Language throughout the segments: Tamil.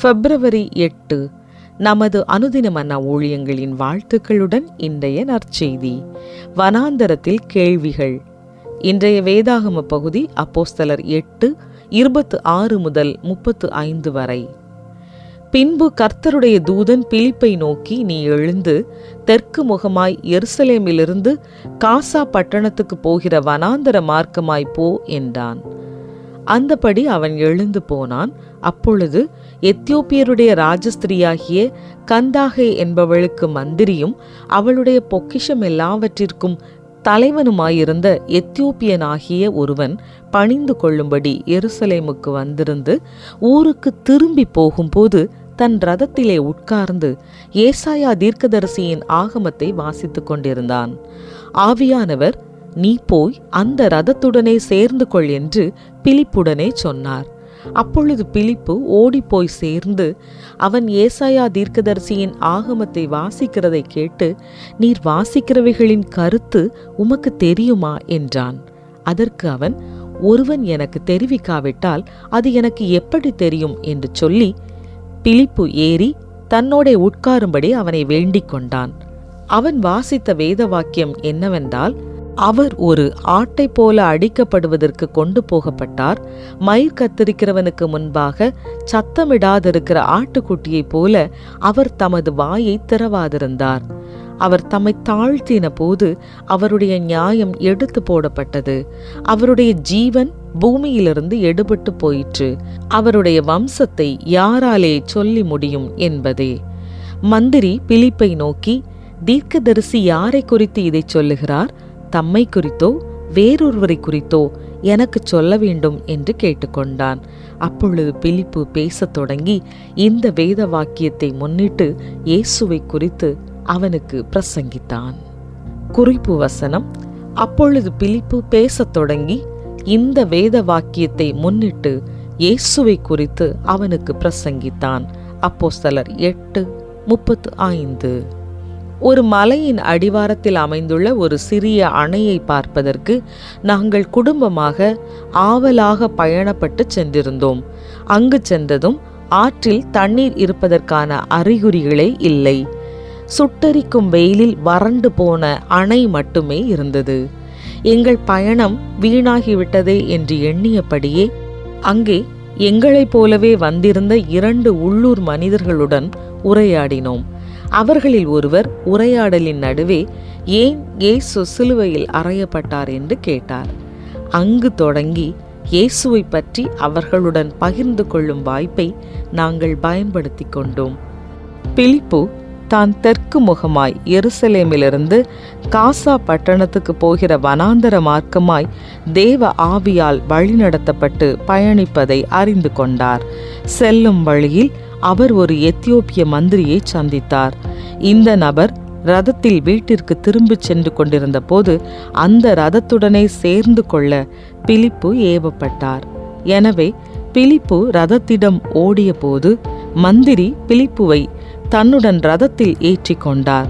பிப்ரவரி 8 நமது அனுதின மன்னா ஊழியங்களின் வாழ்த்துக்களுடன் இன்றைய நற்செய்தி. வனாந்தரத்தில் கேள்விகள். இன்றைய வேதாகம பகுதி அப்போஸ்தலர் 8:26 முதல் 35 வரை. பின்பு கர்த்தருடைய தூதன் பிலிப்பை நோக்கி, நீ எழுந்து தெற்கு முகமாய் எருசலேமிலிருந்து காசா பட்டணத்துக்கு போகிற வனாந்தர மார்க்கமாய் போ என்றான். அந்தபடி அவன் எழுந்து போனான். அப்பொழுது எத்தியோப்பியருடைய ராஜஸ்திரியாகிய கந்தாகே என்பவளுக்கு மந்திரியும் அவளுடைய பொக்கிஷம் எல்லாவற்றிற்கும் தலைவனுமாயிருந்த எத்தியோப்பியனாகிய ஒருவன் பணிந்து கொள்ளும்படி எருசலேமுக்கு வந்திருந்து ஊருக்கு திரும்பி போகும்போது தன் ரதத்திலே உட்கார்ந்து ஏசாயா தீர்க்கதரிசியின் ஆகமத்தை வாசித்துக் கொண்டிருந்தான். ஆவியானவர், நீ போய் அந்த ரதத்துடனே சேர்ந்து கொள் என்று பிலிப்புடனே சொன்னார். அப்பொழுது பிலிப்பு ஓடிப்போய் சேர்ந்து அவன் ஏசாயா தீர்க்கதரிசியின் ஆகமத்தை வாசிக்கிறதை கேட்டு, நீர் வாசிக்கிறவைகளின் கருத்து உமக்கு தெரியுமா என்றான். அதற்கு அவன், ஒருவன் எனக்கு தெரிவிக்காவிட்டால் அது எனக்கு எப்படி தெரியும் என்று சொல்லி பிலிப்பு ஏறி தன்னோடே உட்காரும்படி அவனை வேண்டிக் கொண்டான். அவன் வாசித்த வேத வாக்கியம் என்னவென்றால், அவர் ஒரு ஆட்டை போல அடிக்கப்படுவதற்கு கொண்டு போகப்பட்டார். மயிர் கத்தரிக்கிறவனுக்கு முன்பாக சத்தமிடாதிருக்கிற ஆட்டுக்குட்டியைப் போல அவர் தமது வாயை திறவாதிருந்தார். அவர் தம்மை தாழ்த்தின போது அவருடைய நியாயம் எடுத்து போடப்பட்டது. அவருடைய ஜீவன் பூமியிலிருந்து எடுபட்டு போயிற்று. அவருடைய வம்சத்தை யாராலே சொல்லி முடியும் என்பதே. மந்திரி பிலிப்பை நோக்கி, தீர்க்கதரிசி யாரை குறித்து இதை சொல்லுகிறார்? தம்மை குறித்தோ வேறொருவரை குறித்தோ எனக்கு சொல்ல வேண்டும் என்று கேட்டுக்கொண்டான். அப்பொழுது பிலிப்பு பேசத் தொடங்கி இந்த வேத வாக்கியத்தை முன்னிட்டு இயேசுவை குறித்து அவனுக்கு பிரசங்கித்தான். குறிப்பு வசனம். அப்பொழுது பிலிப்பு பேசத் தொடங்கி இந்த வேத வாக்கியத்தை முன்னிட்டு இயேசுவை குறித்து அவனுக்கு பிரசங்கித்தான். அப்போஸ்தலர் 8:35. ஒரு மலையின் அடிவாரத்தில் அமைந்துள்ள ஒரு சிறிய அணையை பார்ப்பதற்கு நாங்கள் குடும்பமாக ஆவலாக பயணப்பட்டு சென்றிருந்தோம். அங்கு சென்றதும் ஆற்றில் தண்ணீர் இருப்பதற்கான அறிகுறிகளே இல்லை. சுட்டெரிக்கும் வெயிலில் வறண்டு போன அணை மட்டுமே இருந்தது. எங்கள் பயணம் வீணாகிவிட்டதே என்று எண்ணியபடியே அங்கே எங்களைப் போலவே வந்திருந்த 2 உள்ளூர் மனிதர்களுடன் உரையாடினோம். அவர்களில் ஒருவர் உரையாடலின் நடுவே, ஏன் இயேசு சிலுவையில் அறையப்பட்டார் என்று கேட்டார். அங்கு தொடங்கி இயேசுவை பற்றி அவர்களுடன் பகிர்ந்து கொள்ளும் வாய்ப்பை நாங்கள் பயன்படுத்தி கொண்டோம். பிலிப்பு தான் தெற்கு முகமாய் எருசலேமிலிருந்து காசா பட்டணத்துக்கு போகிற வனாந்தர மார்க்கமாய் தேவ ஆவியால் வழிநடத்தப்பட்டு பயணிப்பதை அறிந்து கொண்டார். செல்லும் வழியில் அவர் ஒரு எத்தியோப்பிய மந்திரியை சந்தித்தார். இந்த நபர் ரதத்தில் வீட்டிற்கு திரும்பிச் சென்று கொண்டிருந்த போது அந்த ரதத்துடனே சேர்ந்து கொள்ள பிலிப்பு ஏவப்பட்டார். எனவே பிலிப்பு ரதத்திடம் ஓடிய போது மந்திரி பிலிப்புவை தன்னுடன் ரதத்தில் ஏற்றி கொண்டார்.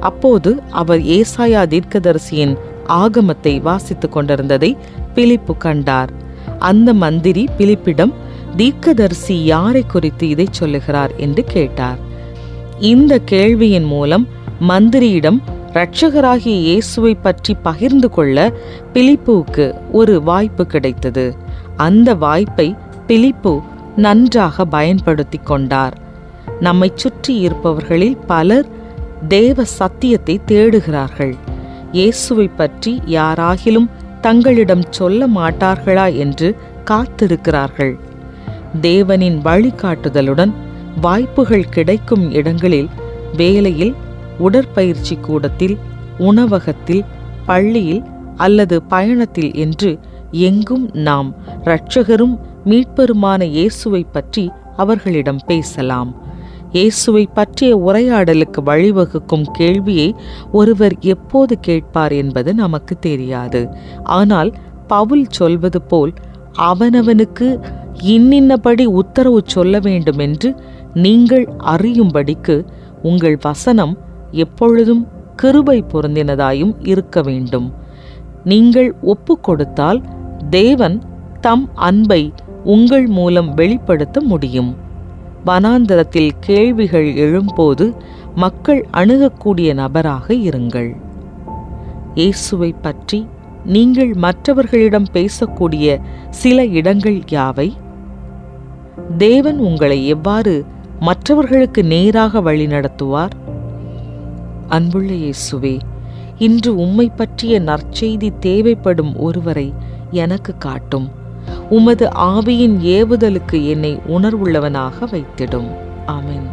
அப்போது அவர் ஏசாயா தீர்க்கதரிசியின் ஆகமத்தை வாசித்துக் கொண்டிருந்ததை பிலிப்பு கண்டார். அந்த மந்திரி பிலிப்பிடம், தீர்க்கதரிசி யாரை குறித்து இதை சொல்லுகிறார் என்று கேட்டார். இந்த கேள்வியின் மூலம் மந்திரியிடம் இரட்சகராகிய இயேசுவை பற்றி பகிர்ந்து கொள்ள பிலிப்புவுக்கு ஒரு வாய்ப்பு கிடைத்தது. அந்த வாய்ப்பை பிலிப்பு நன்றாக பயன்படுத்தி கொண்டார். நம்மை சுற்றி இருப்பவர்களில் பலர் தேவ சத்தியத்தை தேடுகிறார்கள். இயேசுவை பற்றி யாராகிலும் தங்களிடம் சொல்ல மாட்டார்களா என்று காத்திருக்கிறார்கள். தேவனின் வழிகாட்டுதலுடன் வாய்ப்புகள் கிடைக்கும் இடங்களில், வேலையில், உடற்பயிற்சி கூடத்தில், உணவகத்தில், பள்ளியில் அல்லது பயணத்தில் என்று எங்கும் நாம் இரட்சகரும் மீட்பருமான இயேசுவை பற்றி அவர்களிடம் பேசலாம். இயேசுவை பற்றிய உரையாடலுக்கு வழிவகுக்கும் கேள்வியை ஒருவர் எப்போது கேட்பார் என்பது நமக்கு தெரியாது. ஆனால் பவுல் சொல்வது போல், அவனவனுக்கு இன்னின்னபடி உத்தரவு சொல்ல வேண்டுமென்று நீங்கள் அறியும்படிக்கு உங்கள் வசனம் எப்பொழுதும் கிருபை பொருந்தினதாயும் இருக்க வேண்டும். நீங்கள் ஒப்பு கொடுத்தால் தேவன் தம் அன்பை உங்கள் மூலம் வெளிப்படுத்த முடியும். வனாந்தரத்தில் கேள்விகள் எழும்போது மக்கள் அணுகக்கூடிய நபராக இருங்கள். இயேசுவை பற்றி நீங்கள் மற்றவர்களிடம் பேசக்கூடிய சில இடங்கள் யாவை? தேவன் உங்களை எவ்வாறு மற்றவர்களுக்கு நேராக வழிநடத்துவார்? அன்புள்ள இயேசுவே, இன்று உம்மை பற்றிய நற்செய்தி தேவைப்படும் ஒருவரை எனக்கு காட்டும். உமது ஆவியின் ஏவுதலுக்கு என்னை உணர்வுள்ளவனாக வைத்திடும். ஆமென்.